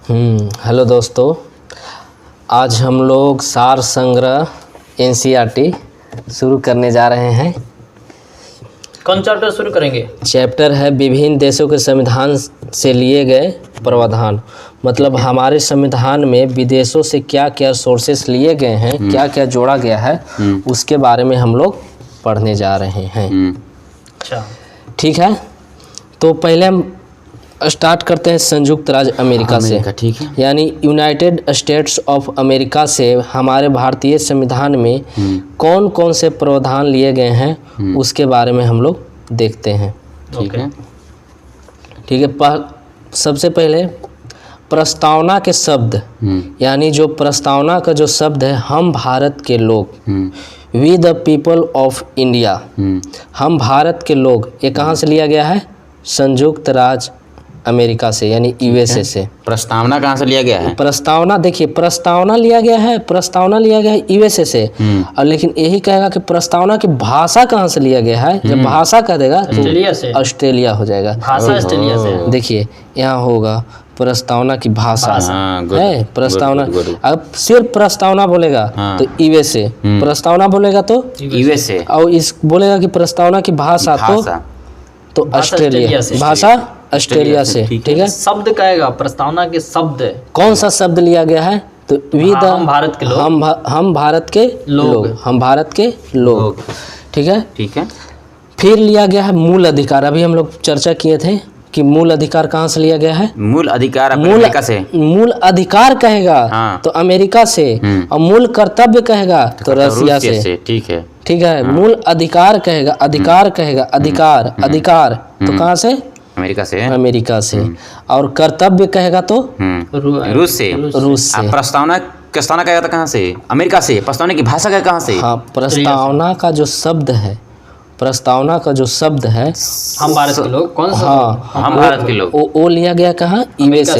Hello दोस्तों, आज हम लोग सार संग्रह एनसीईआरटी शुरू करने जा रहे हैं। कौन चैप्टर शुरू करेंगे? चैप्टर है विभिन्न देशों के संविधान से लिए गए प्रावधान। मतलब हमारे संविधान में विदेशों से क्या क्या सोर्सेस लिए गए हैं, क्या क्या जोड़ा गया है, उसके बारे में हम लोग पढ़ने जा रहे हैं। अच्छा, ठीक है। तो पहले हम स्टार्ट करते हैं संयुक्त राज्य अमेरिका से। ठीक है। यानी यूनाइटेड स्टेट्स ऑफ अमेरिका से हमारे भारतीय संविधान में कौन कौन से प्रावधान लिए गए हैं उसके बारे में हम लोग देखते हैं। ठीक है। ठीक है। सबसे पहले प्रस्तावना के शब्द, यानी जो प्रस्तावना का जो शब्द है, हम भारत के लोग, we the people of India, हम भारत के लोग, ये कहाँ से लिया गया है? संयुक्त राज्य अमेरिका से, यानी यूएसए से। प्रस्तावना कहाँ से लिया गया है? प्रस्तावना, देखिए प्रस्तावना लिया गया है यूएसए से। और लेकिन यही कहेगा कि प्रस्तावना की भाषा कहाँ से लिया गया है। जब भाषा कह देगा ऑस्ट्रेलिया से, ऑस्ट्रेलिया हो जाएगा। भाषा ऑस्ट्रेलिया से। देखिए यहाँ होगा प्रस्तावना की भाषा good, है प्रस्तावना। good. अब सिर्फ प्रस्तावना बोलेगा तो यूएसए, प्रस्तावना बोलेगा तो यूएसए, और इस बोलेगा कि प्रस्तावना की भाषा तो ऑस्ट्रेलिया, भाषा ऑस्ट्रेलिया से। ठीक है। शब्द कहेगा, प्रस्तावना के शब्द कौन सा शब्द लिया गया है? तो हम भारत के लोग, हम भारत के लोग, हम भारत के लोग। ठीक है। ठीक है। फिर लिया गया है मूल अधिकार। अभी हम लोग चर्चा किए थे कि मूल अधिकार कहाँ से लिया गया है? मूल अधिकार अमेरिका से। मूल अधिकार कहेगा तो अमेरिका से, और मूल कर्तव्य कहेगा तो रसिया से। ठीक है। ठीक है। मूल अधिकार कहेगा, अधिकार कहेगा, अधिकार, अधिकार तो कहाँ से? अमेरिका से। अमेरिका से। और कर्तव्य कहेगा तो रूस से। रूस से। प्रस्तावना कहेगा तो कहाँ से? अमेरिका से। प्रस्तावना की भाषा कहाँ से? हाँ, प्रस्तावना का जो शब्द है, प्रस्तावना का जो शब्द है, हम भारत के लोग, कौन सा? हाँ, हम भारत के लोग, वो लिया गया कहाँ? यूएसए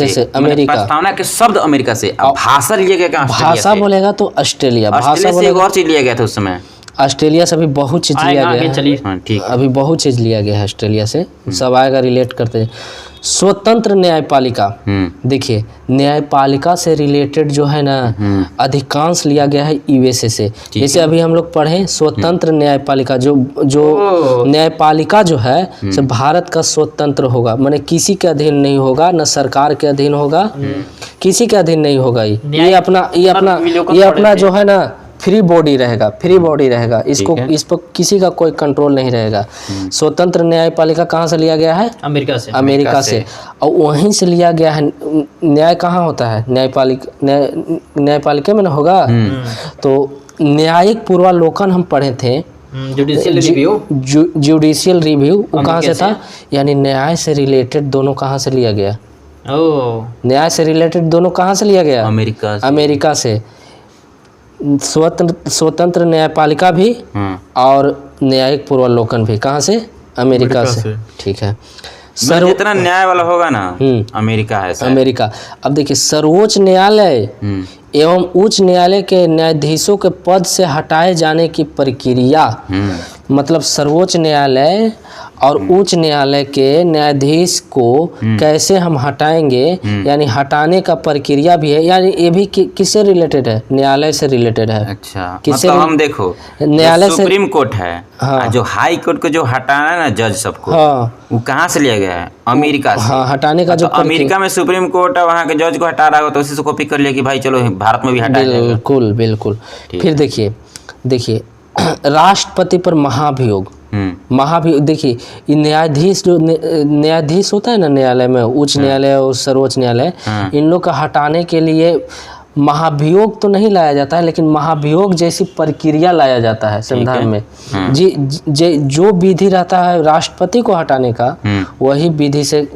से, अमेरिका। प्रस्तावना के शब्द अमेरिका से। भाषा लिया गया कहाँ? भाषा बोलेगा तो ऑस्ट्रेलिया। भाषा से एक और चीज लिया गया था उस समय। ऑस्ट्रेलिया से अभी बहुत चीज लिया गया है। ठीक। अभी बहुत चीज लिया गया है ऑस्ट्रेलिया से, सब आएगा, रिलेट करते हैं। स्वतंत्र न्यायपालिका। देखिए न्यायपालिका से रिलेटेड जो है ना, अधिकांश लिया गया है यूएसए से। जैसे अभी हम लोग पढ़े स्वतंत्र न्यायपालिका, जो न्यायपालिका जो है से भारत का स्वतंत्र होगा, माने किसी के अधीन नहीं होगा, न सरकार के अधीन होगा, किसी के अधीन नहीं होगा। ये अपना जो है ना फ्री बॉडी रहेगा, फ्री बॉडी रहेगा। इस पर किसी का कोई कंट्रोल नहीं रहेगा। स्वतंत्र न्यायपालिका कहाँ से लिया गया है? अमेरिका से। और वहीं से लिया गया है। न्याय कहाँ होता है? न्यायपालिका में ना होगा। तो न्यायिक पूर्वालोकन हम पढ़े थे, जुडिशियल रिव्यू, वो कहाँ से था? यानी न्याय से रिलेटेड दोनों कहाँ से लिया गया? न्याय से रिलेटेड दोनों कहाँ से लिया गया? अमेरिका से। स्वतंत्र न्यायपालिका भी और न्यायिक पूर्वालोकन भी कहाँ से? अमेरिका से। ठीक है। जितना न्याय वाला होगा ना, अमेरिका है शायद। अमेरिका। अब देखिए सर्वोच्च न्यायालय एवं उच्च न्यायालय के न्यायाधीशों के पद से हटाए जाने की प्रक्रिया, मतलब सर्वोच्च न्यायालय और उच्च न्यायालय के न्यायाधीश को कैसे हम हटाएंगे, यानी हटाने का प्रक्रिया भी है। यानी ये भी किससे रिलेटेड है? न्यायालय से रिलेटेड है। अच्छा, मतलब हम देखो न्यायालय से, सुप्रीम कोर्ट है, जो हाई कोर्ट को जो हटाना है ना जज सबको, वो कहाँ से लिया गया है? अमेरिका से। हटाने का जो अमेरिका में सुप्रीम कोर्ट है, वहाँ के जज को हटा रहा हो तो उसी से कॉपी कर लिया कि भाई चलो भारत में भी हटा देंगे। बिल्कुल बिल्कुल। फिर देखिए राष्ट्रपति पर महाभियोग। देखिए न्यायाधीश, जो न्यायाधीश होता है ना न्यायालय में, उच्च न्यायालय और सर्वोच्च न्यायालय, इन लोग का हटाने के लिए महाभियोग तो नहीं लाया जाता है, लेकिन महाभियोग जैसी प्रक्रिया लाया जाता है संविधान में। जो विधि रहता है राष्ट्रपति को हटाने का, वही विधि से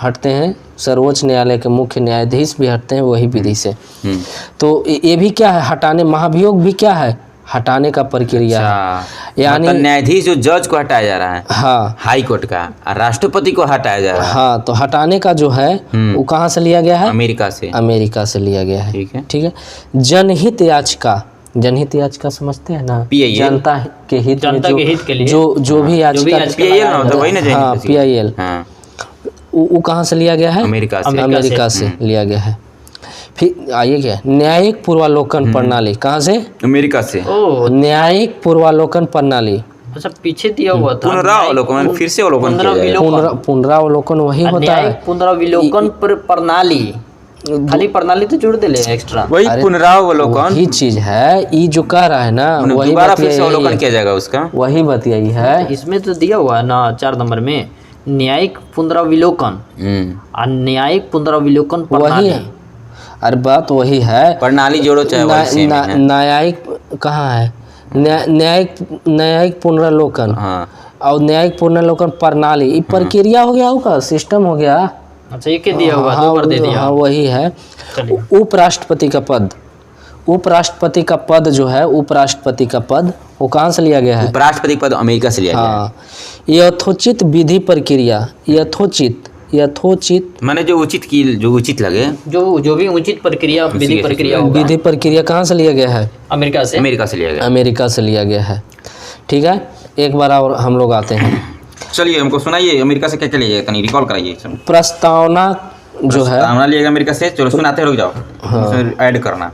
हटते हैं। सर्वोच्च न्यायालय के मुख्य न्यायाधीश भी हटते हैं वही विधि से। तो ये भी क्या है? हटाने, महाभियोग भी क्या है? हटाने का प्रक्रिया है। यानी मतलब न्यायाधीश जो जज को हटाया जा रहा है, हाँ, हाई कोर्ट का, राष्ट्रपति को हटाया जा रहा है। हाँ, तो हटाने का जो है वो कहाँ से लिया गया है? अमेरिका से लिया गया है। ठीक है। जनहित याचिका, जनहित याचिका समझते हैं ना? जनता के हित में जो भी याचिका, PIL, वो कहाँ से लिया गया है? अमेरिका से। अमेरिका से लिया गया है। फिर आइए क्या, न्यायिक पूर्वालोकन प्रणाली कहाँ से? अमेरिका से। ओ न्यायिक पूर्वालोकन प्रणाली। अच्छा, पीछे दिया हुआ था पुनरावलोकन, फिर से अवलोकन किया जाएगा। पुनरावलोकन वही होता है। न्यायिक पुनरावलोकन प्रणाली, खाली प्रणाली तो जोड़ दे ले एक्स्ट्रा। वही पुनरावलोकन, वही चीज है, ये जो कह रहा है ना वही दोबारा फिर से बतियाई अवलोकन है। किया जाएगा उसका। वही बतियाई है। इसमें तो दिया हुआ है ना 4 नंबर में, न्यायिक पुनरावलोकन और न्यायिक पुनरावलोकन वही प्रणाली। है। अरे बात वही है। प्रणाली जोड़ो चाहे वही सेम ही है। न्यायिक कहाँ है? न्यायिक पुनरावलोकन हाँ, और न्यायिक पुनरावलोकन प्रणाली, ये प्रक्रिया हो गया होगा, सिस्टम हो गया। अच्छा, एक दिया हुआ, हाँ, 2 बार दे दिया। हाँ वही है। चलिए, उपराष्ट्रपति का पद, उपराष्ट्रपति का पद जो है, उपराष्ट्रपति का पद वो कहाँ से लिया गया है? उपराष्ट्रपति पद अमेरिका से लिया गया है। हाँ, यथोचित विधि प्रक्रिया, यथोचित माने जो उचित की, जो उचित लगे, जो भी उचित प्रक्रिया, विधि प्रक्रिया होगा, विधि प्रक्रिया कहाँ से लिया गया है? अमेरिका से। अमेरिका से लिया गया। अमेरिका से लिया गया है। ठीक है, एक बार और हम लोग आते हैं। चलिए हमको सुनाइए, अमेरिका से क्या क्या लिया, कहीं रिकॉल कराइए। प्रस्तावना जो है, प्रस्तावना लिया गया अमेरिका से। चलो सुनाते रुक जाओ, उसमें ऐड करना।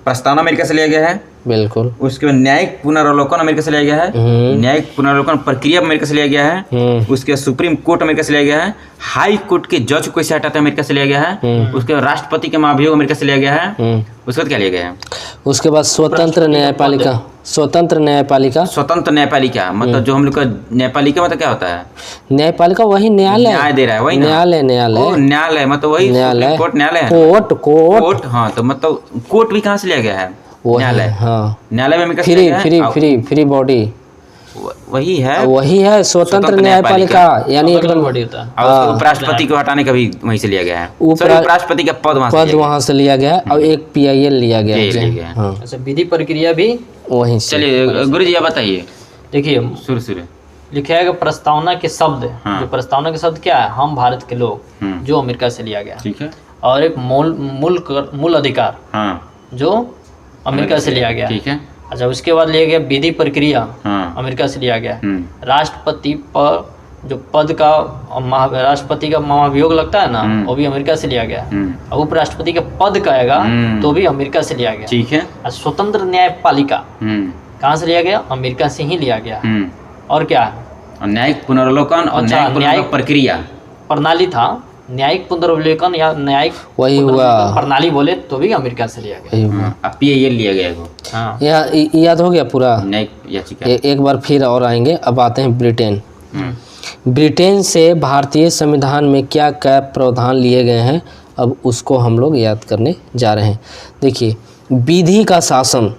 प्रस्तावना अमेरिका से लिया गया है। बिल्कुल। उसके बाद न्यायिक पुनरावलोकन अमेरिका से लिया गया है। न्यायिक पुनरावलोकन प्रक्रिया अमेरिका से लिया गया है। उसके बाद सुप्रीम कोर्ट अमेरिका से लिया गया है। हाई कोर्ट के जज को कैसे हटाते हैं अमेरिका से लिया गया है। उसके बाद राष्ट्रपति के महाभियोग अमेरिका से लिया गया है। उसके बाद क्या लिया गया है? उसके बाद स्वतंत्र न्यायपालिका, स्वतंत्र न्यायपालिका। स्वतंत्र न्यायपालिका मतलब जो हम लोग का न्यायपालिका मतलब क्या होता है? न्यायपालिका वही न्यायालय, न्याय दे रहा है, वही ना? न्यायालय, ओ, न्यायालय, न्यायालय मतलब वही न्यायालय, कोर्ट, न्यायालय है। कोर्ट, कोर्ट, कोर्ट, हाँ, तो मतलब कोर्ट भी कहाँ से लिया गया है? वही, न्यायालय। हाँ, न्यायालय में अमेरिका से फ्री लिया फ्री गया है। फ्री फ्री बॉडी, वही है, वही है स्वतंत्र न्यायपालिका, यानी एकदम बड़ी होता है। और उसके उपराष्ट्रपति को हटाने का भी वहीं से लिया गया है। उपराष्ट्रपति का पद वहाँ से पद लिया वहाँ से लिया गया और एक PIL लिया गया PIL लिया है। गया है। हाँ, अच्छा, विधि प्रक्रिया भी वहीं से। चलिए गुरुजी आप बताइए देखिए, शुरू लिखा है कि प्रस्तावना के शब्द, हाँ। जो प्रस्तावना के शब्द क्या है? हम भारत के लोग, जो अमेरिका से लिया गया। ठीक है। और एक मूल अधिकार, हाँ, जो अमेरिका से लिया गया। ठीक है। अच्छा, उसके बाद लिया गया विधि प्रक्रिया, हाँ। अमेरिका से लिया गया। राष्ट्रपति पर जो पद का राष्ट्रपति का महाभियोग लगता है ना, वो भी अमेरिका से लिया गया। और उपराष्ट्रपति का पद का आएगा तो भी अमेरिका से लिया गया। ठीक है। और स्वतंत्र न्यायपालिका कहाँ से लिया गया? अमेरिका से ही लिया गया। और क्या? और न्यायिक पुनरावलोकन और अच्छा, न्यायिक पुनरावलोकन प्रक्रिया प्रणाली था। न्यायिक पुनरावलोकन या न्यायिक वही हुआ। प्रणाली बोले तो भी अमेरिका से लिया गया। वही हुआ। PIL लिया गया है। हाँ, याद हो गया पूरा? न्यायिक याचिका। एक बार फिर और आएंगे। अब आते हैं ब्रिटेन। ब्रिटेन से भारतीय संविधान में क्या क्या प्रावधान लिए गए हैं, अब उसको हम लोग याद करने जा रहे हैं। देखिए, विधि का शासन,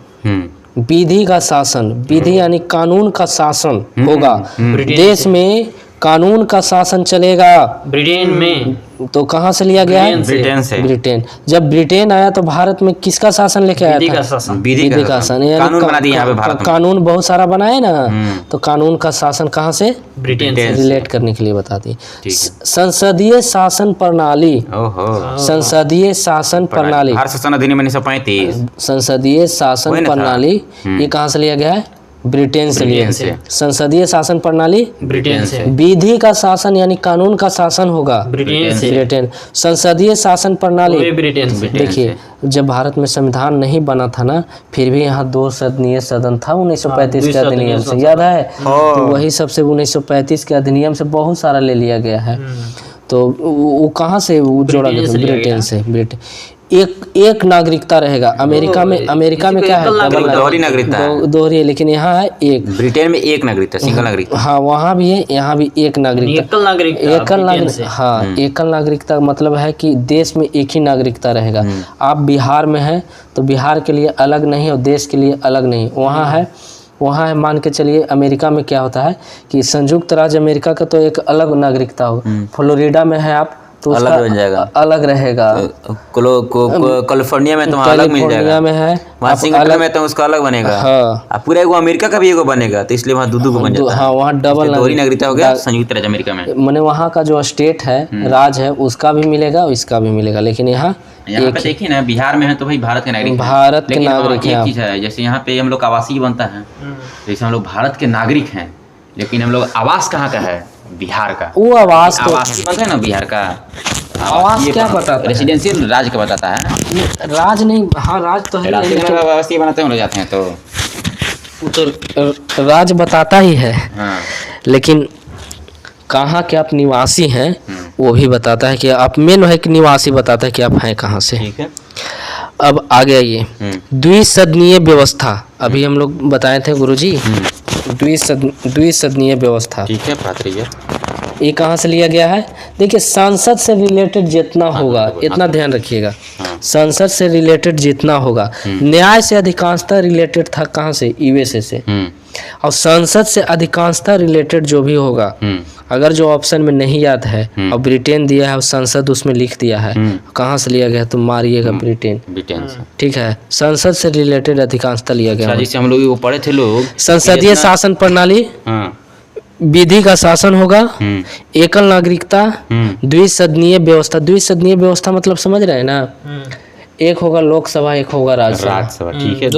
विधि का शासन, विधि यानी कानून का शासन होगा। देश में कानून का शासन चलेगा। ब्रिटेन में तो कहाँ से लिया गया है? ब्रिटेन से। ब्रिटेन। जब ब्रिटेन आया तो भारत में किसका शासन लेके आया विधि का था? शासन। विधि का शासन, यानी कानून बना दिया यहाँ पे भारत में। कानून बहुत सारा बनाए ना, तो कानून का शासन कहाँ से? ब्रिटेन से। रिलेट करने के लिए बताती ठीक है। संसदीय शासन प्रणाली, ओहो, संसदीय शासन प्रणाली, भारत शासन अधिनियम 1935। संसदीय शासन वही ना था? प्रणाली, ये कहाँ से लिया गया है? ब्रिटेन से लिया। ब्रिटेन से। संसदीय शासन प्रणाली, ब्रिटेन से। विधि का शासन यानी कानून का शासन होगा ब्रिटेन से। ब्रिटेन। संसदीय शासन वो प्रणाली, भी ब्रिटेन से। देखिए जब भारत में संविधान नहीं बना था ना, फिर भी यहाँ 2 सदनीय सदन था 1935 के अधिनियम से, याद है? तो वही सबसे 1935 के अधिनियम से बहुत सारा ले लिया गया है। तो वो कहाँ से वो जोड़ा गया? ब्रिटेन से। ब्रिटेन एक नागरिकता रहेगा। अमेरिका में क्या है? दोहरी नागरिकता है। दोहरी है, लेकिन यहाँ है एक। ब्रिटेन में एक नागरिकता, सिंगल नागरिकता। हाँ, वहाँ भी है, यहाँ भी एक नागरिकता। एकल नागरिकता। एकल नागरिकता, हाँ, एकल नागरिकता मतलब है कि देश में एक ही नागरिकता रहेगा। आप बिहार में हैं तो बिहार के लिए अलग नहीं और देश के लिए अलग नहीं। वहाँ है मान के चलिए। अमेरिका में क्या होता है कि संयुक्त राज्य अमेरिका का तो एक अलग नागरिकता होगा। फ्लोरिडा में है आप तो अलग बन जाएगा, अलग रहेगा। कैलिफोर्निया में तो वहाँ अलग मिल जाएगा, में है वाशिंगटन में तो उसका अलग बनेगा। हाँ, पूरा एगो अमेरिका का भी एगो बनेगा, तो इसलिए वहाँ दो को बन जाता है। हाँ, वहाँ डबल दोहरी नागरिकता हो गया संयुक्त राज्य अमेरिका में। मैंने वहाँ का जो स्टेट है, राज है, उसका भी मिलेगा और इसका भी मिलेगा। लेकिन यहाँ पे देखिए ना, बिहार में है तो भाई भारत के नागरिक, भारत के नागरिक है। एक चीज है, जैसे यहाँ पे हम लोग आवासीय बनता है, जैसे हम लोग भारत के नागरिक हैं, लेकिन हम लोग आवास कहाँ का है? बिहार का वो आवास तो आवासीय बनता है ना बिहार का, आवास क्या बताता है? रेसिडेंशियल राज का बताता है। राज नहीं, हाँ राज तो है राज्य लेकिन में आवासीय बनाते हैं, जाते हैं तो वो तो राज बताता ही है, हाँ। लेकिन कहाँ के आप निवासी हैं वो भी बताता है कि आप, मेन है कि निवासी बताता है कि आप हैं कहाँ से। ठीक है। अब आगे आइए, द्विसदनीय व्यवस्था, अभी हम लोग बताए थे गुरुजी, द्विसदनीय व्यवस्था, ठीक है, बात रही है। ये कहाँ से लिया गया है? देखिए संसद से रिलेटेड जितना होगा, इतना ध्यान रखिएगा, संसद से रिलेटेड जितना होगा, न्याय से अधिकांशतः रिलेटेड था कहाँ से? यूएसए से। और संसद से अधिकांशतः रिलेटेड जो भी होगा, अगर जो ऑप्शन में नहीं याद है और ब्रिटेन दिया है और संसद उसमें लिख दिया है, कहाँ से लिया गया तो मारिएगा ब्रिटेन। ब्रिटेन से, ठीक है, संसद से रिलेटेड अधिकांशतः लिया गया। जिससे हम लोग वो पढ़े थे लोग, संसदीय शासन प्रणाली, हाँ, विधि का शासन होगा, एकल नागरिकता, द्विसदनीय व्यवस्था। द्विसदनीय व्यवस्था मतलब समझ रहे हैं ना, एक होगा लोकसभा, एक होगा राज्यसभा। ठीक है।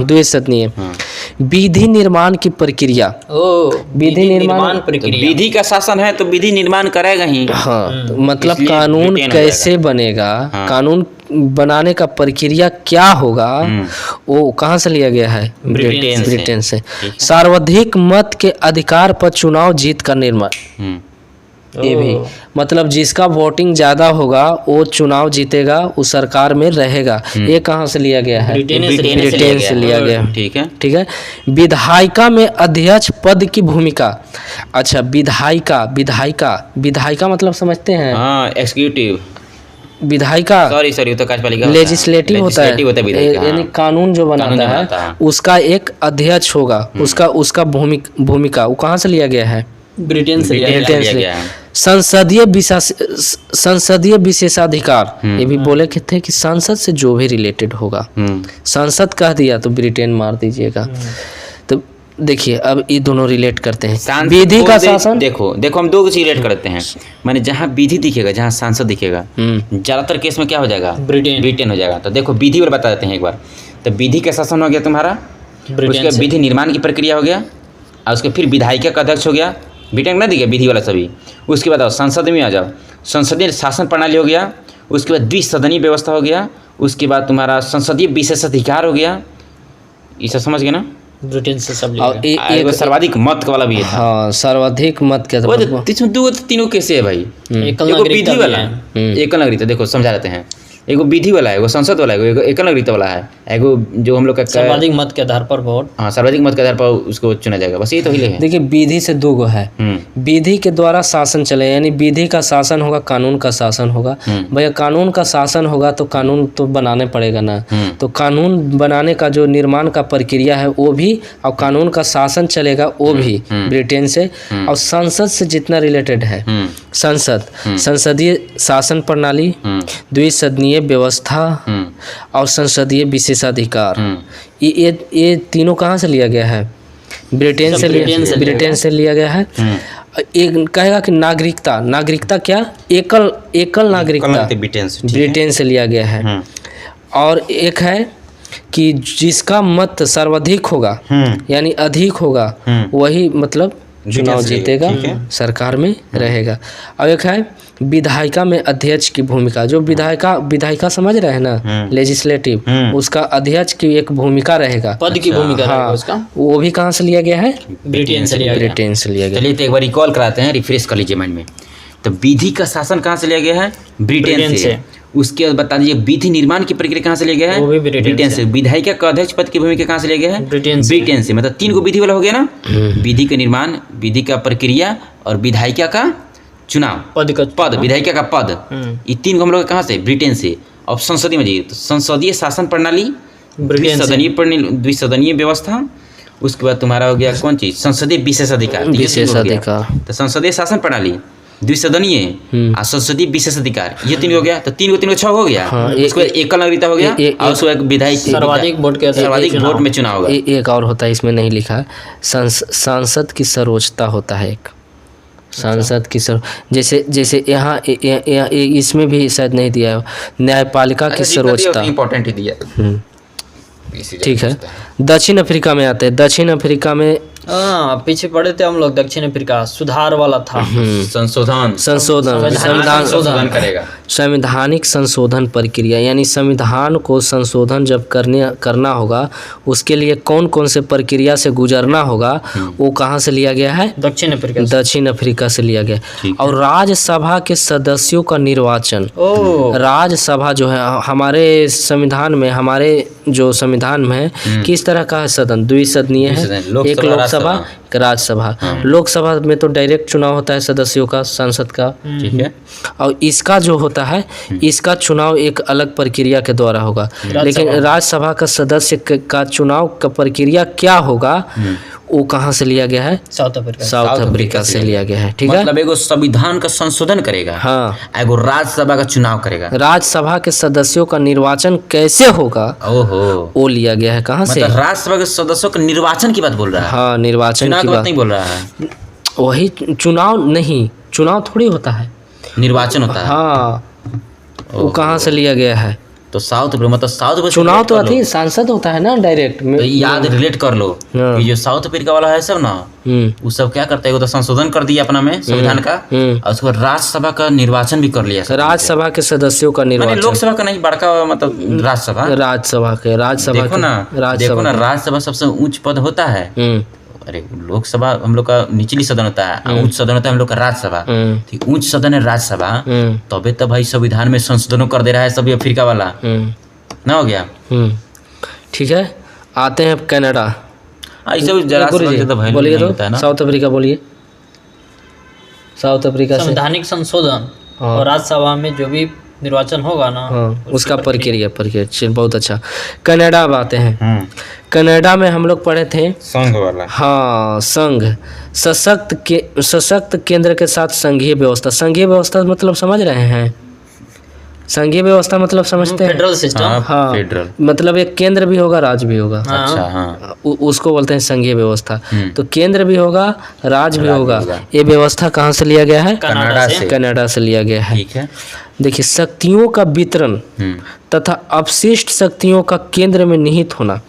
द्विसदनीय। विधि निर्माण की प्रक्रिया, विधि निर्माण प्रक्रिया, विधि का शासन है तो विधि निर्माण करेगा ही। हाँ, तो मतलब इसलिए कानून ब्रिटेन हो कैसे बनेगा, कानून बनाने का प्रक्रिया क्या होगा, वो कहाँ से लिया गया है? ब्रिटेन से। सर्वाधिक मत के आधार पर चुनाव जीत का निर्माण, ये भी मतलब जिसका वोटिंग ज्यादा होगा वो चुनाव जीतेगा, उस सरकार में रहेगा। ये कहाँ से लिया गया है? ब्रिटेन से लिया गया। ठीक है। ठीक है। विधायिका में अध्यक्ष पद की भूमिका। अच्छा, विधायिका मतलब समझते हैं? हाँ, एक्जीक्यूटिव, विधायिका, सॉरी तो कार्यपालिका लेजिस्लेटिव होता है, विधायिका, यानी कानून जो बनाता है उसका एक अध्यक्ष होगा, उसका भूमिका वो कहाँ से लिया गया है? ब्रिटेन से लिया गया है। संसदीय विशेषाधिकार, ये भी बोले कि थे कि संसद से जो भी रिलेटेड होगा, संसद कह दिया तो ब्रिटेन मार दीजिएगा। तो देखिए अब ये दोनों रिलेट करते हैं। विधि का शासन, देखो हम दो चीज रिलेट करते हैं, माने जहाँ विधि दिखेगा, जहाँ सांसद दिखेगा, ज्यादातर केस में क्या हो जाएगा? ब्रिटेन हो जाएगा। तो देखो विधि वाला बता देते हैं एक बार। तो विधि का शासन हो गया तुम्हारा, उसके विधि निर्माण की प्रक्रिया हो गया, और उसके फिर विधायिका का अध्यक्ष हो गया, ब्रिटेन ना दिखे विधि वाला सभी। उसके बाद आओ संसद में आ जाओ, संसदीय शासन प्रणाली हो गया, उसके बाद द्विसदनीय व्यवस्था हो गया, उसके बाद तुम्हारा संसदीय विशेषाधिकार हो गया। ये सब समझ गए ना? ब्रिटेन से सब और एक सर्वाधिक मत वाला भी है। हाँ, सर्वाधिक मत के तीनों कैसे है भाई? एकल विधि वाला, एकल नागरिकता, देखो समझा देते हैं। एगो विधि वाला है, एगो संसद वाला है, एगो एकल नागरिकता वाला है, एगो जो हम लोग का सर्वाधिक मत के आधार पर वोट, हाँ, सर्वाधिक मत के आधार पर उसको चुना जाएगा। बस ये तो ही है। देखिए विधि से दो गो है, विधि के द्वारा शासन चले, यानी विधि का शासन होगा, कानून का शासन होगा। भैया कानून का शासन होगा तो कानून तो बनाने पड़ेगा ना, तो कानून बनाने का जो निर्माण का प्रक्रिया है वो भी, और कानून का शासन चलेगा वो भी ब्रिटेन से। और संसद से जितना रिलेटेड है, संसदीय शासन प्रणाली, द्विसदनीय व्यवस्था और संसदीय विशेषाधिकार, ये तीनों कहाँ से लिया गया है? ब्रिटेन से लिया गया है। एक कहेगा कि नागरिकता क्या? एकल नागरिकता ब्रिटेन से लिया गया है। और एक है कि जिसका मत सर्वाधिक होगा, यानी अधिक होगा, वही मतलब चुनाव जीतेगा, सरकार में रहेगा। और एक है विधायिका में अध्यक्ष की भूमिका, जो विधायिका समझ रहे हैं ना, लेजिस्लेटिव, उसका अध्यक्ष की एक भूमिका रहेगा, पद की भूमिका रहेगा उसका। वो भी कहाँ से लिया गया है? ब्रिटेन से लिया गया। चलिए तो एक बार रिकॉल कराते हैं, रिफ्रेश कर लीजिए माइंड में। तो विधि का शासन कहाँ से लिया गया है? ब्रिटेन से। उसके बाद बता दीजिए विधि निर्माण की प्रक्रिया कहाँ से लिया गया है? वो भी ब्रिटेन से। विधायिका का अध्यक्ष पद की भूमिका कहाँ से लिया गया है? ब्रिटेन से। मतलब 3 को विधि वाला हो गया ना, विधि का निर्माण, विधि का प्रक्रिया और विधायिका का चुनाव, पद विधायिका का पद, ये 3 को हम लोग कहाँ से? ब्रिटेन से। अब संसदीय में जाइए तो संसदीय शासन प्रणाली, द्विसदनीय व्यवस्था, उसके बाद तुम्हारा हो गया कौन चीज? संसदीय विशेषाधिकार। तो संसदीय शासन प्रणाली, द्विसदनीय और संसदीय विशेषाधिकार, ये 3 हो गया। तो 3 को 6 हो गया। उसको एकल नागरिकता हो गया, और उसको एक विधायक सर्वाधिक वोट में चुनाव होगा। एक और होता है, इसमें नहीं लिखा, सांसद की सर्वोच्चता होता है एक, सांसद की जैसे यहाँ इसमें भी शायद नहीं दिया है, न्यायपालिका की सर्वोच्चता इम्पोर्टेंट ही दिया। ठीक है। दक्षिण अफ्रीका में आते हैं। दक्षिण अफ्रीका में हाँ, पीछे पड़े थे हम लोग। दक्षिण अफ्रीका सुधार वाला था। संशोधन संविधान करेगा। संवैधानिक संशोधन प्रक्रिया, यानी संविधान को संशोधन जब करना होगा, उसके लिए कौन कौन से प्रक्रिया से गुजरना होगा, वो कहाँ से लिया गया है? दक्षिण अफ्रीका। दक्षिण अफ्रीका से लिया गया। और राज्यसभा के सदस्यों का निर्वाचन, राज्यसभा जो है हमारे संविधान में, हमारे जो संविधान में है, किस तरह का है सदन? द्विसदनीय है, एक लोकसभा, एक राज्यसभा। लोकसभा में तो डायरेक्ट चुनाव होता है सदस्यों का, संसद का, ठीक है। और इसका जो होता है, इसका चुनाव एक अलग प्रक्रिया के द्वारा होगा। लेकिन राज्यसभा का सदस्य का चुनाव का प्रक्रिया क्या होगा, वो कहाँ से लिया गया है? South Africa. साउथ अफ्रीका से लिया गया है। ठीक है, मतलब एगो संविधान का संशोधन करेगा, हाँ, एगो राज्यसभा का चुनाव करेगा। राज्यसभा के सदस्यों का निर्वाचन कैसे होगा, ओहो, वो लिया गया है कहाँ से? मतलब राज्यसभा के सदस्यों के निर्वाचन की बात बोल रहा है। हाँ, निर्वाचन चुनाव की की बात बात नहीं बोल रहा है। वही चुनाव नहीं, चुनाव थोड़ी होता है, निर्वाचन होता है। हाँ, वो कहाँ से लिया गया है? तो साउथ मतलब साउथ चुनाव तो अथी सांसद होता है ना, डायरेक्ट तो याद रिलेट कर लो कि जो साउथ अफ्रीका वाला है सब ना, वो सब क्या करता है, वो तो संशोधन कर दिया अपना में संविधान का, और उसके बाद राज्यसभा का निर्वाचन भी कर लिया। राज्यसभा के सदस्यों का निर्वाचन, लोकसभा का नहीं, बड़का मतलब राज्यसभा। राज्यसभा के, राज्यसभा देखो ना, राज्यसभा सबसे उच्च पद होता है। अरे लोकसभा हम लोग का निचली सदन होता है, उच्च सदन होता है हम लोग का राज्यसभा। ठीक, उच्च सदन है राज्यसभा, तबे तो भाई संविधान में संशोधन कर दे रहा है सभी अफ्रीका वाला ना, हो गया। ठीक है, आते हैं कनाडा। बोलिए तो साउथ अफ्रीका बोलिए। साउथ अफ्रीका से संवैधानिक संशोधन और राज्यसभा में जो भी निर्वाचन होगा ना, उसका प्रक्रिया बहुत अच्छा। कनाडा अब आते हैं। कनाडा में हम लोग पढ़े थे संघ वाला, हाँ, संघ, सशक्त केंद्र के साथ संघीय व्यवस्था। संघीय व्यवस्था मतलब समझ रहे हैं? संघीय व्यवस्था मतलब समझते हैं? Federal system. हाँ, फेडरल मतलब एक केंद्र भी होगा, राज्य भी होगा। अच्छा, हाँ, उसको बोलते हैं संघीय व्यवस्था। तो केंद्र भी होगा, राज्य भी होगा। ये व्यवस्था कहाँ से लिया गया है? कनाडा से लिया गया है। ठीक है। देखिए, शक्तियों का वितरण तथा अपशिष्ट शक्तियों का केंद्र में निहित होना।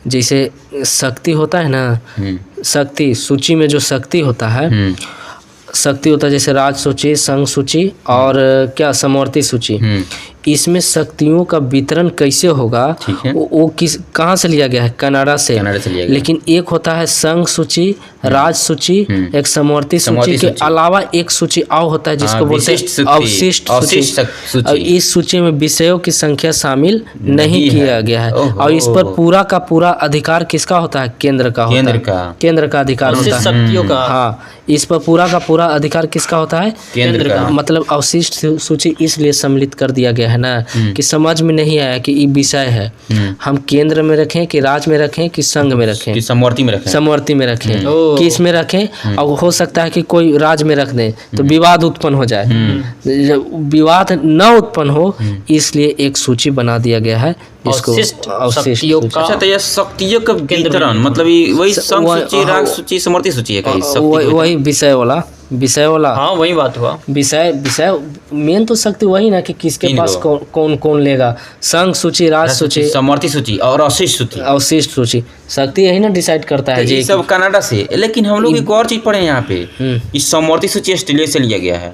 जैसे शक्ति होता है ना, शक्ति सूची में जो शक्ति होता है, शक्ति होता है जैसे राज सूची, संघ सूची और क्या समवर्ती सूची। इसमें शक्तियों का वितरण कैसे होगा, वो किस कहाँ से लिया गया है? कनाडा से लिया गया। लेकिन एक होता है संघ सूची, राज सूची, एक समवर्ती सूची के अलावा एक सूची और होता है जिसको बोलते हैं अवशिष्ट सूची। और इस सूची में विषयों की संख्या शामिल नहीं किया गया है। और इस पर पूरा का पूरा अधिकार किसका होता है? केंद्र का होता है। केंद्र का अधिकार होता है शक्तियों का। हाँ, इस पर पूरा का पूरा अधिकार किसका होता है? केंद्र का। मतलब अवशिष्ट सूची इसलिए सम्मिलित कर दिया गया है ना, कि समझ में नहीं आया कि ये विषय है, हम केंद्र में रखें कि राज्य में रखें कि संघ में रखें, समवर्ती में रखें, समवर्ती में रखें, किस में रखें। और हो सकता है कि कोई राज्य में रख दें तो विवाद उत्पन्न हो जाए। विवाद न उत्पन्न हो इसलिए एक सूची बना दिया गया है जिसको अवशिष्ट। अच्छा, तो यह शक्तियों का वितरण मतलब वही संघ सूची, राग सूची, समवर्ती सूची है कहीं? वही विषय वाला। हाँ, वही बात हुआ। विषय मेन तो शक्ति वही ना कि किसके पास कौन कौन लेगा। संघ सूची, राज सूची, समवर्ती सूची और अवशिष्ट सूची। शक्ति यही ना डिसाइड करता है। ये सब कनाडा से। लेकिन हम लोग एक और चीज पढ़े यहाँ पे, इस समवर्ती सूची ऑस्ट्रेलिया से लिया गया है।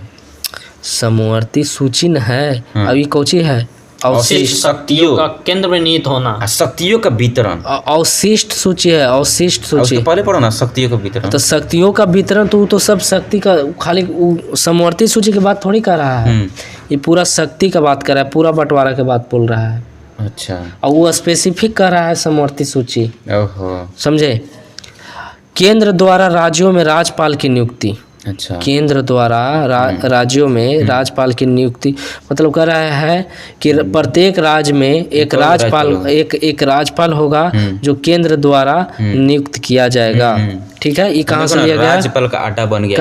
समवर्ती सूची न है, अभी कौची है? अवशिष्ट शक्तियों का केंद्र में निहित होना, शक्तियों का वितरण। अवशिष्ट सूची है, अवशिष्ट सूची। पहले पढ़ो ना, शक्तियों का वितरण। तो शक्तियों का वितरण तो सब शक्ति का, खाली समवर्ती सूची की बात थोड़ी कर रहा है। ये पूरा शक्ति का बात कर रहा है, पूरा बंटवारा के बात बोल रहा है। अच्छा, और वो स्पेसिफिक कर रहा है समवर्ती सूची। ओहो, समझे? केंद्र द्वारा राज्यों में राज्यपाल की नियुक्ति। अच्छा, केंद्र द्वारा राज्यों में राज्यपाल की नियुक्ति मतलब कर रहा है कि प्रत्येक राज्य में एक राज्यपाल होगा जो केंद्र द्वारा नियुक्त किया जाएगा। ठीक है, ये कहाँ से लिया गया? राज्यपाल का अड्डा बन गया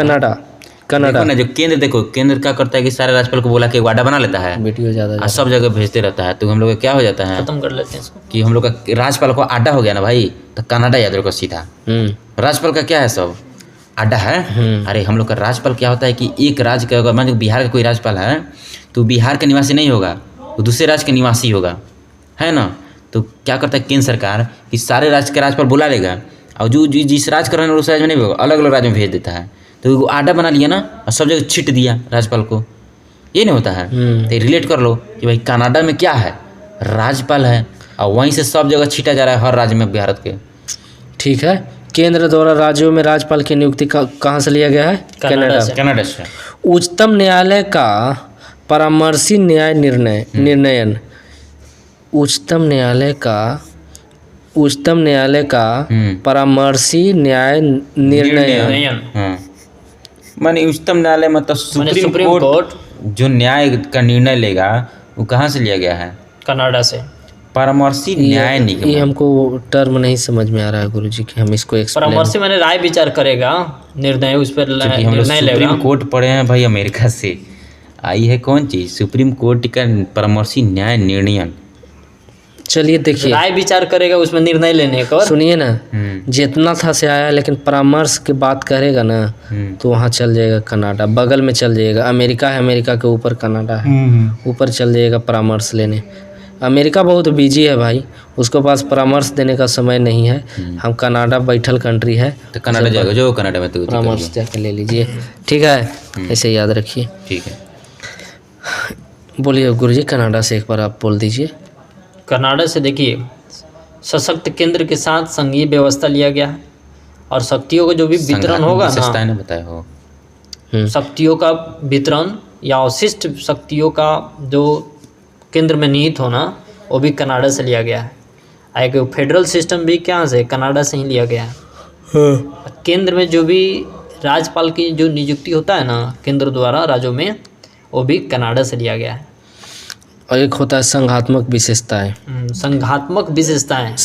कनाडा ना। जो केंद्र, देखो केंद्र क्या करता है कि सारे राज्यपाल को बोला के अड्डा बना लेता है, वीडियो ज्यादा सब जगह भेजते रहता है। तो हम लोग का क्या हो जाता है, खत्म कर लेते हैं इसको, कि हम लोग का राज्यपाल को अड्डा हो गया ना भाई, तो कनाडा याद रखो सीधा। राज्यपाल का क्या है, सब अड्डा है। अरे हम लोग का राज्यपाल क्या होता है कि एक राज्य का, अगर मान लो बिहार का कोई राज्यपाल है तो बिहार का निवासी नहीं होगा, वो दूसरे राज्य का निवासी होगा, है ना। तो क्या करता है केंद्र सरकार कि सारे राज्य का राज्यपाल बुला लेगा और जो जिस राज्य कर रहे हैं उस राज्य में नहीं होगा, अलग अलग राज्य में भेज देता है। तो वो आडा बना लिया ना और सब जगह छिट दिया राज्यपाल को, ये नहीं होता है। तो रिलेट कर लो कि भाई कनाडा में क्या है, राज्यपाल है और वहीं से सब जगह छिटा जा रहा है हर राज्य में भारत के। ठीक है। केंद्र द्वारा राज्यों में राज्यपाल की नियुक्ति कहाँ से लिया गया है? कनाडा से। उच्चतम न्यायालय का परामर्शी न्याय निर्णयन उच्चतम न्यायालय का परामर्शी न्याय निर्णयन। माने उच्चतम न्यायालय मतलब सुप्रीम कोर्ट जो न्याय का निर्णय लेगा वो कहाँ से लिया गया है? कनाडा से। परामर्शी न्याय निगम। ये हमको टर्म नहीं समझ में आ रहा है गुरुजी कि हम इसको एक्सप्लेन। परामर्शी मैंने राय विचार करेगा, निर्णय उस पर निर्णय लेगा। सुप्रीम कोर्ट पढ़े हैं भाई, अमेरिका से आई है कौन चीज, सुप्रीम कोर्ट का परामर्शी न्याय निर्णयन। चलिए देखिए, राय विचार करेगा उसमें निर्णय लेने का। सुनिए ना, जितना था से आया, लेकिन परामर्श की बात करेगा ना तो वहाँ चल जाएगा कनाडा, बगल में चल जाएगा। अमेरिका है, अमेरिका के ऊपर कनाडा है, ऊपर चल जाएगा परामर्श लेने। अमेरिका बहुत बिजी है भाई, उसके पास परामर्श देने का समय नहीं है। हम कनाडा बैठल कंट्री है, तो कनाडा जाएगा, जो कनाडा में तो परामर्श जाके ले लीजिए। ठीक है, ऐसे याद रखिए। ठीक है, बोलिए गुरुजी, कनाडा से एक बार आप बोल दीजिए। कनाडा से देखिए, सशक्त केंद्र के साथ संघीय व्यवस्था लिया गया है और शक्तियों का जो भी वितरण होगा ना, बताया हो, शक्तियों का वितरण या अवशिष्ट शक्तियों का जो केंद्र में निहित होना, वो भी कनाडा से लिया गया है। एक फेडरल सिस्टम भी क्या से, कनाडा से ही लिया गया है। केंद्र में जो भी राज्यपाल की जो नियुक्ति होता है ना केंद्र द्वारा राज्यों में, वो भी कनाडा से लिया गया है। और एक होता है संघात्मक विशेषताएं। संघात्मक विशेषताएं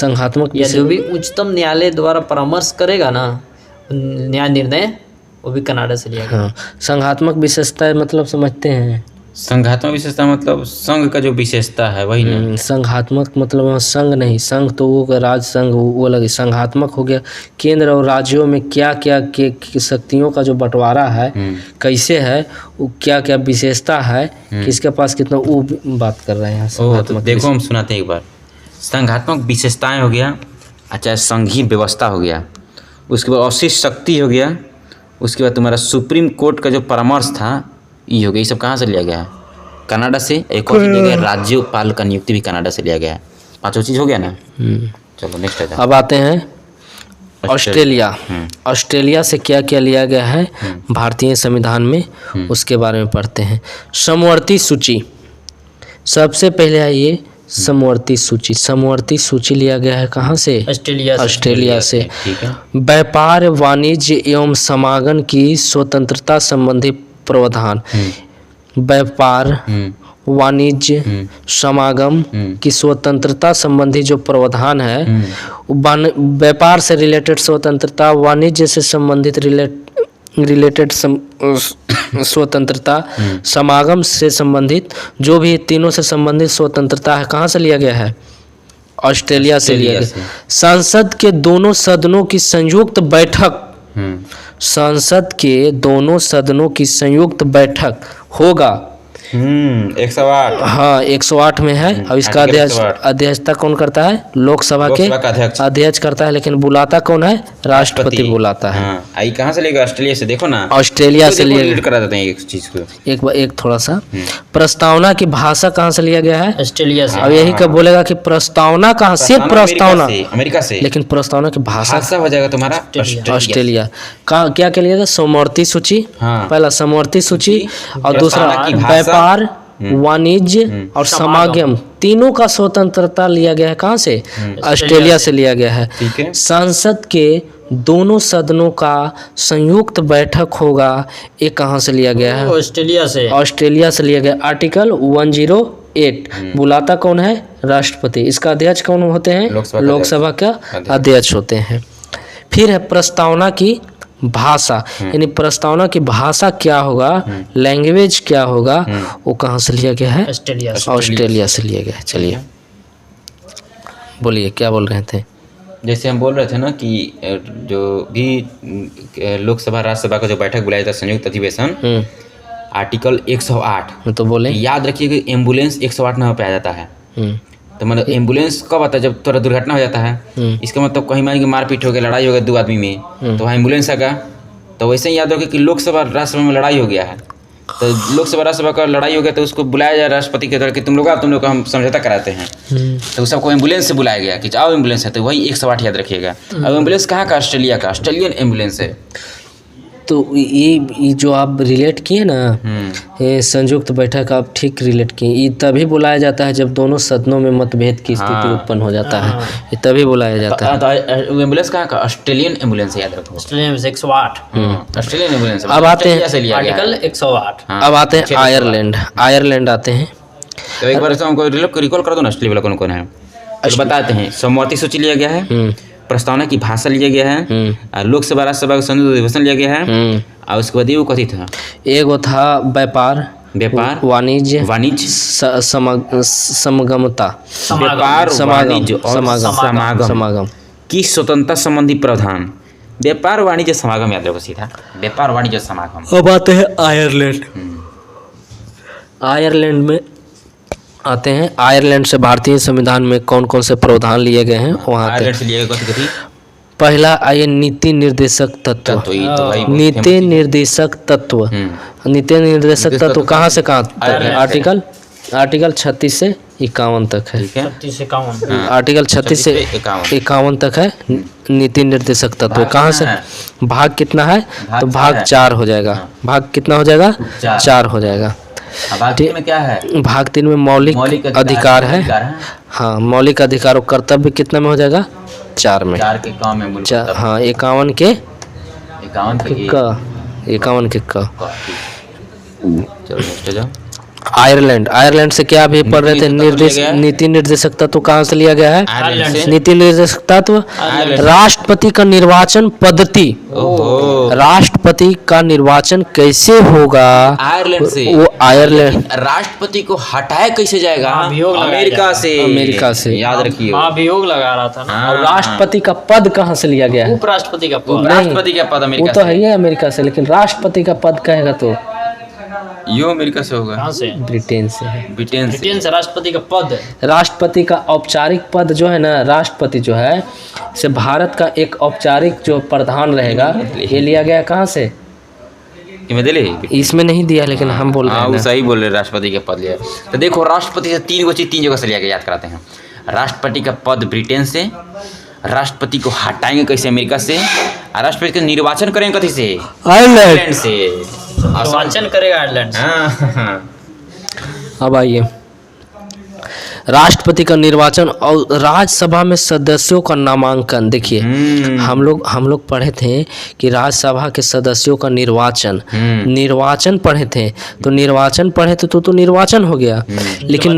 या जो भी उच्चतम न्यायालय द्वारा परामर्श करेगा ना न्याय निर्णय, वो भी कनाडा से लिया गया। हाँ, संघात्मक विशेषताएं मतलब समझते हैं? संघात्मक विशेषता मतलब संघ का जो विशेषता है वही ना। संघात्मक मतलब संघ नहीं, संघ तो वो राज्य संघ वो अलग, संघात्मक हो गया केंद्र और राज्यों में क्या क्या के शक्तियों का जो बंटवारा है, कैसे है, वो क्या क्या विशेषता है, किसके पास कितना, वो बात कर रहे हैं। तो देखो हम सुनाते हैं एक बार। संघात्मक विशेषताएं हो गया, अच्छा संघीय व्यवस्था हो गया, उसके बाद अवशिष्ट शक्ति हो गया, उसके बाद तुम्हारा सुप्रीम कोर्ट का जो परामर्श था ये हो गया। ये सब कहाँ से लिया गया है? कनाडा से। एक और चीज हो गया, राज्यपाल का नियुक्ति भी कनाडा से लिया गया है। पांचों चीज हो गया ना। चलो नेक्स्ट आता है। अब आते हैं ऑस्ट्रेलिया। ऑस्ट्रेलिया से क्या क्या लिया गया है भारतीय संविधान में, उसके बारे में पढ़ते हैं। समवर्ती सूची, सबसे पहले आइए समवर्ती सूची। समवर्ती सूची लिया गया है कहाँ से? ऑस्ट्रेलिया से। ठीक है। व्यापार, वाणिज्य एवं समागम की स्वतंत्रता संबंधी प्रावधान। व्यापार, वाणिज्य, समागम की स्वतंत्रता संबंधी जो प्रावधान है, व्यापार से रिलेटेड स्वतंत्रता, वाणिज्य से संबंधित रिलेटेड स्वतंत्रता, समागम से संबंधित जो भी तीनों से संबंधित स्वतंत्रता है, कहाँ से लिया गया है? ऑस्ट्रेलिया से लिया गया। संसद के दोनों सदनों की संयुक्त बैठक, संसद के दोनों सदनों की संयुक्त बैठक होगा 108। हाँ 108 में है। अब इसका अध्यक्षता कौन करता है? लोकसभा के अध्यक्ष करता है, लेकिन बुलाता कौन है? राष्ट्रपति बुलाता है। आई कहाँ से लेगा? ऑस्ट्रेलिया से। देखो ना, ऑस्ट्रेलिया से लिया करा देते हैं एक चीज को। एक थोड़ा सा प्रस्तावना की भाषा कहाँ से लिया गया है? ऑस्ट्रेलिया से। अब यही कब बोलेगा कि प्रस्तावना कहाँ से? प्रस्तावना अमेरिका से, लेकिन प्रस्तावना की भाषा हो जाएगा तुम्हारा ऑस्ट्रेलिया। क्या क्या लिया गया? समवर्ती सूची, पहला समवर्ती सूची, और दूसरा व्यापार, वाणिज्य और समागम, तीनों का स्वतंत्रता लिया गया है कहाँ से? ऑस्ट्रेलिया से लिया गया है। संसद के दोनों सदनों का संयुक्त बैठक होगा, ये कहाँ से लिया गया है? ऑस्ट्रेलिया से। ऑस्ट्रेलिया से लिया गया। आर्टिकल 108, बुलाता कौन है? राष्ट्रपति। इसका अध्यक्ष कौन होते हैं? लोकसभा का अध्यक्ष होते हैं। फिर है प्रस्तावना की भाषा, यानी प्रस्तावना की भाषा क्या होगा, लैंग्वेज क्या होगा, वो कहाँ से लिया गया है? ऑस्ट्रेलिया से लिया गया है। चलिए बोलिए, क्या बोल रहे थे? जैसे हम बोल रहे थे ना कि जो भी लोकसभा राज्यसभा का जो बैठक बुलाया था संयुक्त अधिवेशन, आर्टिकल 108 तो बोले याद रखिए कि एम्बुलेंस 108 नंबर पे आ जाता है। तो मतलब एम्बुलेंस कब आता है? जब थोड़ा दुर्घटना हो जाता है। इसका मतलब कहीं मान के मारपीट हो गया, लड़ाई हो गया 2 आदमी में, तो वहाँ एम्बुलेंस आएगा। तो वैसे ही याद रखो कि लोकसभा राज्यसभा में लड़ाई हो गया है, तो लोकसभा राज्यसभा का लड़ाई हो गया तो उसको बुलाया जाए राष्ट्रपति के द्वारा कि तुम लोग का हम समझौता कराते हैं। तो सबको एम्बुलेंस से बुलाया गया कि जाओ एम्बुलेंस है, तो वही 108 याद रखिएगा। अब एम्बुलेंस कहाँ का? ऑस्ट्रेलिया का, ऑस्ट्रेलियन एम्बुलेंस है। तो ये जो आप रिलेट किए ना, ये संयुक्त बैठक आप ठीक रिलेट किए। ये तभी बुलाया जाता है जब दोनों सदनों में मतभेद की स्थिति उत्पन्न हो जाता है, ये तभी बुलाया जाता है। तो एम्बुलेंस कहाँ का? ऑस्ट्रेलियन एम्बुलेंस है, याद रखो। ऑस्ट्रेलिया में 108 ऑस्ट्रेलियन एम्बुलेंस। अब आते हैं आर्टिकल 108। अब आते हैं आयरलैंड आते हैं। तो एक बार हमको रिकॉल कर दो ना, ऑस्ट्रेलिया वाला कौन कौन है तो बताते हैं। समवर्ती सूची लिया गया है, प्रस्तावना की भाषा लिया गया है, लोकसभा राज्यसभा का संयुक्त अधिवेशन लिया गया है, और उसके बाद वो कथी था? एगो था व्यापार, वाणिज्य, समगमता, व्यापार वाणिज्य और समागम की स्वतंत्रता संबंधी प्रावधान। व्यापार वाणिज्य समागम याद रखो सीधा, व्यापार वाणिज्य समागम। अब आते हैं आयरलैंड में आते हैं। आयरलैंड से भारतीय संविधान में कौन कौन से प्रावधान लिए गए हैं वहाँ आयरलैंड से लिए गए कथी? पहला आइए नीति निर्देशक तत्व। नीति निर्देशक तत्व, नीति निर्देशक तत्व कहाँ से कहाँ तक? आर्टिकल 36 से 51 तक है। 36 से 51, आर्टिकल 36 से 51 तक है नीति निर्देशक तत्व। कहाँ से? भाग कितना है? तो भाग 4 हो जाएगा। भाग कितना हो जाएगा? 4 हो जाएगा। भाग 3 में क्या है? भाग 3 में मौलिक अधिकार है। हाँ, मौलिक अधिकार और कर्तव्य कितना में हो जाएगा? 4 में। 4 के काम में हाँ, 51 के क। चलो नेक्स्ट जाओ। आयरलैंड से क्या अभी पढ़ रहे थे? नीति निर्देशक तत्व कहाँ से लिया गया है? नीति निर्देशक तत्व राष्ट्रपति का निर्वाचन पद्धति। राष्ट्रपति का निर्वाचन कैसे होगा? आयरलैंड से। वो आयरलैंड राष्ट्रपति को हटाया कैसे जाएगा? अमेरिका से याद रखिए। महाभियोग लगा रहा था ना। और राष्ट्रपति का पद कहाँ से लिया गया है? उपराष्ट्रपति का पद। राष्ट्रपति का पद अमेरिका वो तो है ही अमेरिका से, लेकिन राष्ट्रपति का पद कहेगा तो यो अमेरिका से होगा। कहाँ से? ब्रिटेन से है। ब्रिटेन से राष्ट्रपति का पद। राष्ट्रपति का औपचारिक पद जो है ना, राष्ट्रपति जो है से भारत का एक औपचारिक जो प्रधान रहेगा, ये लिया गया कहाँ से? इसमें नहीं दिया, लेकिन हम बोल रहे हैं। सही बोल रहे, राष्ट्रपति का पद लिया। तो देखो, राष्ट्रपति से 3 चीज 3 जगह से लिया गया, याद कराते हैं। राष्ट्रपति का पद ब्रिटेन से, राष्ट्रपति को हटाएंगे कैसे? अमेरिका से, और राष्ट्रपति का निर्वाचन करेंगे कथी से? आयरलैंड से। निर्वाचन करेगा आयरलैंड से। अब आइए, राष्ट्रपति का निर्वाचन और राज्यसभा में सदस्यों का नामांकन। देखिए, हम लोग पढ़े थे कि राज्यसभा के सदस्यों का निर्वाचन पढ़े थे। तो निर्वाचन पढ़े तो निर्वाचन हो गया, लेकिन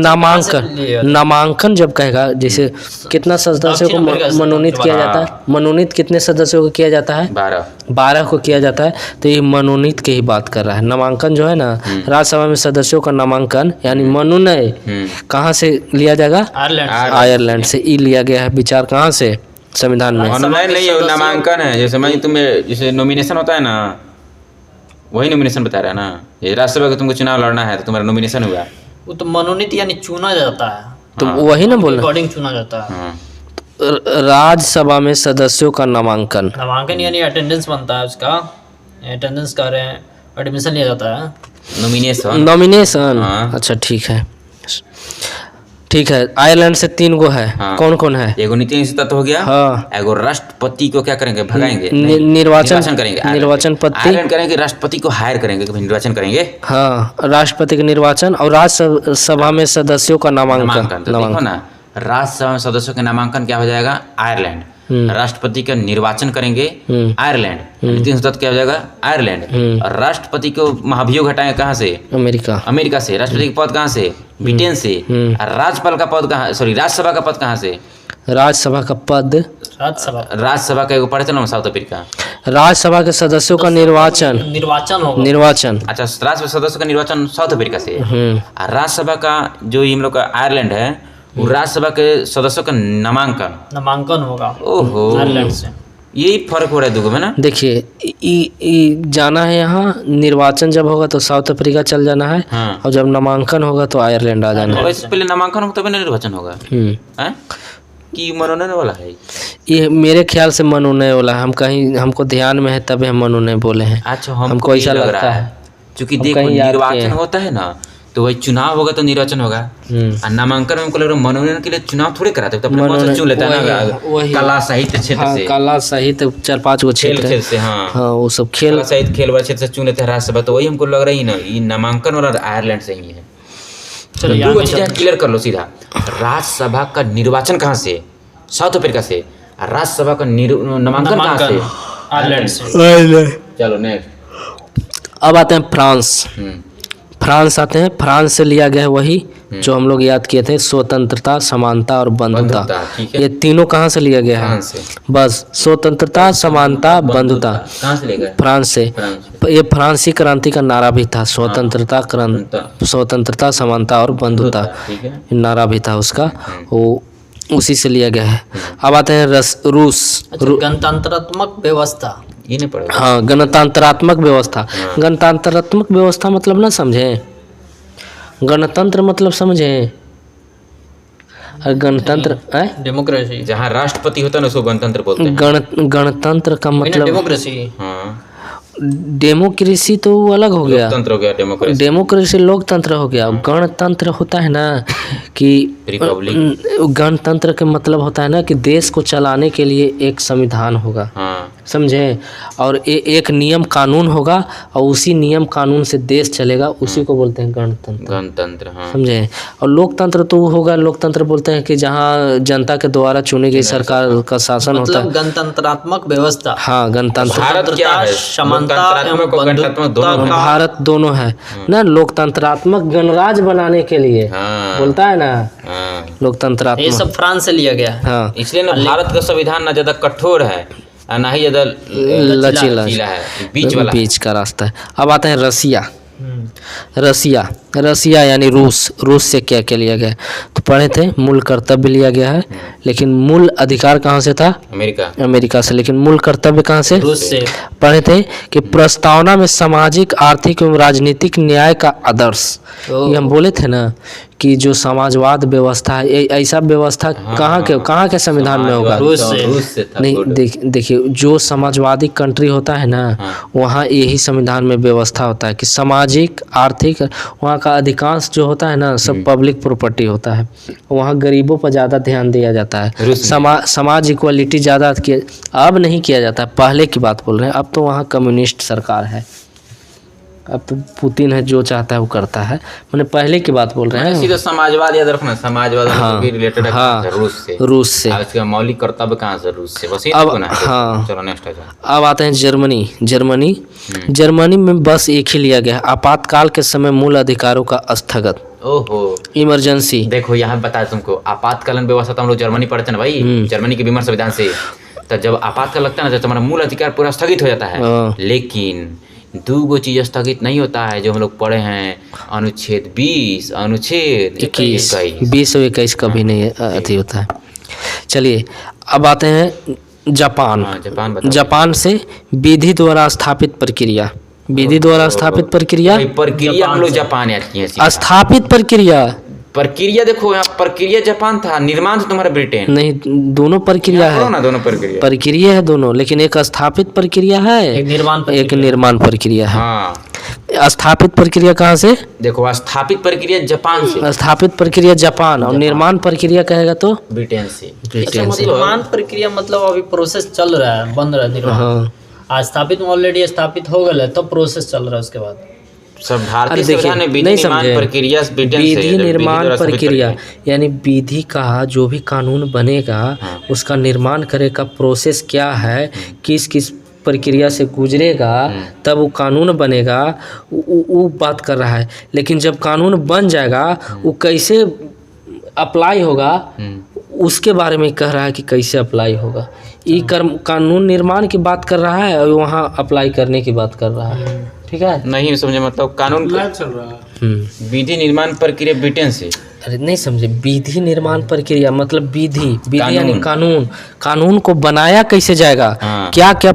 नामांकन जब कहेगा, जैसे कितना सदस्यों को मनोनीत किया जाता है? मनोनीत कितने सदस्यों को किया जाता है? 12 को किया जाता है। तो ये मनोनीत की ही बात कर रहा है। नामांकन जो है ना, राज्यसभा में सदस्यों का नामांकन यानी मनोनय कहाँ से लिया जाएगा? आयरलैंड से। ई लिया गया है। विचार कहाँ से? संविधान में। मनोनयन नहीं है, नामांकन है। जैसे मैं तुम्हें जैसे नॉमिनेशन होता है ना, वही नॉमिनेशन बता रहा है ना। ये राज्यसभा का तुमको चुनाव लड़ना है तो तुम्हारा नॉमिनेशन हुआ। वो तो मनोनीत यानी चुना जाता है। तो वही ना बोल अकॉर्डिंग चुना जाता है। राज्यसभा में सदस्यों का नामांकन यानी अटेंडेंस बनता है उसका, अटेंडेंस कर रहे हैं, एडमिशन लिया जाता है। नॉमिनेशन। अच्छा, ठीक है। आयरलैंड से 3 गो है। कौन कौन है? एगो नीति निर्देशक तत्व हो गया। हाँ। एगो राष्ट्रपति को क्या करेंगे? भगाएंगे। निर्वाचन करेंगे। निर्वाचन पद्धति आयरलैंड करेंगे, राष्ट्रपति को हायर करेंगे, निर्वाचन करेंगे। हाँ, राष्ट्रपति का निर्वाचन और राज्यसभा में सदस्यों का नामांकन। देखो ना, राज्यसभा में सदस्यों का नामांकन क्या हो जाएगा? आयरलैंड। राष्ट्रपति का निर्वाचन करेंगे आयरलैंड। नीति निर्देशक क्या हो जाएगा? आयरलैंड। और राष्ट्रपति को महाभियोग हटाएंगे कहाँ से? अमेरिका से। राष्ट्रपति का पद कहाँ से? ब्रिटेन से। और राज्यपाल का पद कहाँ? राज्यसभा का पद कहाँ से? राज्यसभा का पद राज्यसभा का एगो पढ़े थे ना, साउथ अफ्रीका। राज्यसभा के सदस्यों का निर्वाचन अच्छा, राज्यसभा सदस्यों का निर्वाचन साउथ अफ्रीका से। राज्यसभा का जो हम लोग का आयरलैंड है, वो राज्यसभा के सदस्यों का नामांकन होगा। ओहो, आयरलैंड से। यही फर्क हो रहा है दुगो में ना। देखिए जाना है यहाँ, निर्वाचन जब होगा तो साउथ अफ्रीका चल जाना है। हाँ। और जब नामांकन होगा तो आयरलैंड आ जाना है। वैसे पहले नामांकन होगा तभी ना निर्वाचन होगा हैं? कि मनोनयन वाला है ये मेरे ख्याल से मनोनयन वाला है। हम कहीं हमको ध्यान में है तभी हम मनोनयन बोले हैं। अच्छा हमको ऐसा लगता है क्योंकि देखो निर्वाचन होता है ना तो वही चुनाव होगा तो निर्वाचन होगा। और नामांकन में हमको लग रहा है मनोनयन के लिए चुनाव थोड़े कराते तो अपने कौन सा चुन लेता है ना, कला साहित्य क्षेत्र से, कला साहित्य 4-5 गो क्षेत्र है। से हाँ वो सब खेल कला साहित्य खेल वाला क्षेत्र से चुन लेते हैं राज्यसभा। तो वही हमको लग रहा है ना ये नामांकन वाला आयरलैंड से ही है। चलो दो चीजें क्लियर कर लो सीधा। राज्यसभा का निर्वाचन कहाँ से? साउथ अफ्रीका से। और राज्यसभा का नामांकन कहाँ से? आयरलैंड से। चलो नेक्स्ट। अब आते हैं फ्रांस। फ्रांस आते हैं। फ्रांस से लिया गया है वही जो हम लोग याद किए थे, स्वतंत्रता, समानता और बंधुता। ये तीनों कहाँ से लिया गया है? बस स्वतंत्रता, समानता, बंधुता। कहाँ से लेगा? फ्रांस से। ये फ्रांसी क्रांति का नारा भी था, स्वतंत्रता, स्वतंत्रता, समानता और बंधुता नारा भी था उसका, वो उसी से लिया गया है। अब आते हैं रूस। गणतंत्रात्मक व्यवस्था ये नहीं पड़ेगा। हाँ, गणतंत्रात्मक व्यवस्था। गणतंत्रात्मक व्यवस्था मतलब ना समझे, गणतंत्र मतलब समझे। गणतंत्र डेमोक्रेसी, जहाँ राष्ट्रपति होता है ना उसको गणतंत्र बोलते हैं। गणतंत्र का मतलब डेमोक्रेसी। हाँ डेमोक्रेसी तो अलग हो गया, लोकतंत्र हो गया, डेमोक्रेसी। डेमोक्रेसी लोकतंत्र हो गया। गणतंत्र होता है ना कि रिपब्लिक। गणतंत्र का मतलब होता है ना कि देश को चलाने के लिए एक संविधान होगा, समझे, और एक नियम कानून होगा और उसी नियम कानून से देश चलेगा, उसी को बोलते हैं गणतंत्र। गणतंत्र समझे। और लोकतंत्र तो वो होगा, लोकतंत्र बोलते हैं कि जहाँ जनता के द्वारा चुनी गई सरकार का शासन होता है। गणतंत्रात्मक व्यवस्था। हाँ, गणतंत्र। भारत दोनों है ना। लोकतंत्रात्मक गणराज्य बनाने के लिए बोलता है ना लोकतंत्रात्मक। ये सब फ्रांस से लिया गया है। हाँ, इसलिए ना भारत का संविधान ना ज्यादा कठोर है और ना ही ज्यादा लचीला है, बीच का रास्ता है। अब आते हैं रसिया। रसिया यानी रूस से क्या क्या लिया गया? तो पढ़े थे मूल कर्तव्य लिया गया है, लेकिन मूल अधिकार कहाँ से था? अमेरिका से। लेकिन मूल कर्तव्य कहाँ से? रूस से। पढ़े थे कि प्रस्तावना में सामाजिक, आर्थिक एवं राजनीतिक न्याय का आदर्श। ये हम बोले थे ना कि जो समाजवाद व्यवस्था है, ऐसा व्यवस्था कहाँ के संविधान में होगा? रूस से। नहीं, देखिए जो समाजवादी कंट्री होता है ना, वहाँ यही संविधान में व्यवस्था होता है कि सामाजिक, आर्थिक, वहाँ का अधिकांश जो होता है ना सब पब्लिक प्रॉपर्टी होता है। वहाँ गरीबों पर ज़्यादा ध्यान दिया जाता है। समाज इक्वलिटी ज़्यादा अब नहीं किया जाता, पहले की बात बोल रहे हैं। अब तो वहाँ कम्युनिस्ट सरकार है, अब तो पुतिन है, जो चाहता है वो करता है। मैंने पहले की बात बोल रहे हैं। सीधा समाजवाद याद रखना, समाजवाद भी रिलेटेड है रूस से। इसका मौलिक कर्तव्य कहाँ से? रूस से। बस अब हाँ, चलो नेक्स्ट अब आते हैं जर्मनी में बस एक ही लिया गया, आपातकाल के समय मूल अधिकारों का स्थगन। ओहो, इमरजेंसी। देखो यहाँ बताया तुमको, आपातकालीन व्यवस्था तो हम लोग जर्मनी पढ़ते ना भाई, जर्मनी के विमर संविधान से। तो जब आपातकाल लगता है ना तो तुम्हारा मूल अधिकार पूरा स्थगित हो जाता है। लेकिन दो चीज स्थगित नहीं होता है जो हम लोग पढ़े हैं, अनुच्छेद 20, अनुच्छेद 21। 20 और 21 कभी नहीं अति होता है। चलिए अब आते हैं जापान से विधि द्वारा स्थापित प्रक्रिया। हम लोग जापान याद किए। स्थापित प्रक्रिया देखो यहाँ प्रक्रिया जापान था, निर्माण था तुम्हारा ब्रिटेन। नहीं, दोनों प्रक्रिया है ना, दोनों प्रक्रिया है दोनों, लेकिन एक स्थापित प्रक्रिया है, एक निर्माण प्रक्रिया है। हाँ, स्थापित प्रक्रिया कहाँ से? देखो स्थापित प्रक्रिया जापान से। स्थापित प्रक्रिया जापान और निर्माण प्रक्रिया कहेगा तो ब्रिटेन से। निर्माण प्रक्रिया मतलब अभी प्रोसेस चल रहा है, बन रहा है निर्माण। आज स्थापित ऑलरेडी स्थापित हो गया तो प्रोसेस चल रहा है उसके बाद सब भारतीय संविधान में विधि निर्माण प्रक्रिया यानी विधि का जो भी कानून बनेगा उसका निर्माण करे का प्रोसेस क्या है, किस किस प्रक्रिया से गुजरेगा तब वो कानून बनेगा, वो बात कर रहा है। लेकिन जब कानून बन जाएगा वो कैसे अप्लाई होगा उसके बारे में कह रहा है कि कैसे अप्लाई होगा। ये कानून निर्माण की बात कर रहा है और वहाँ अप्लाई करने की बात कर रहा है। ठीक है, नहीं समझे मतलब कानून चल रहा है। विधि निर्माण प्रक्रिया ब्रिटेन से अरे नहीं समझे, विधि निर्माण प्रक्रिया मतलब विधि यानी कानून, कानून को बनाया कैसे जाएगा, हाँ। क्या क्या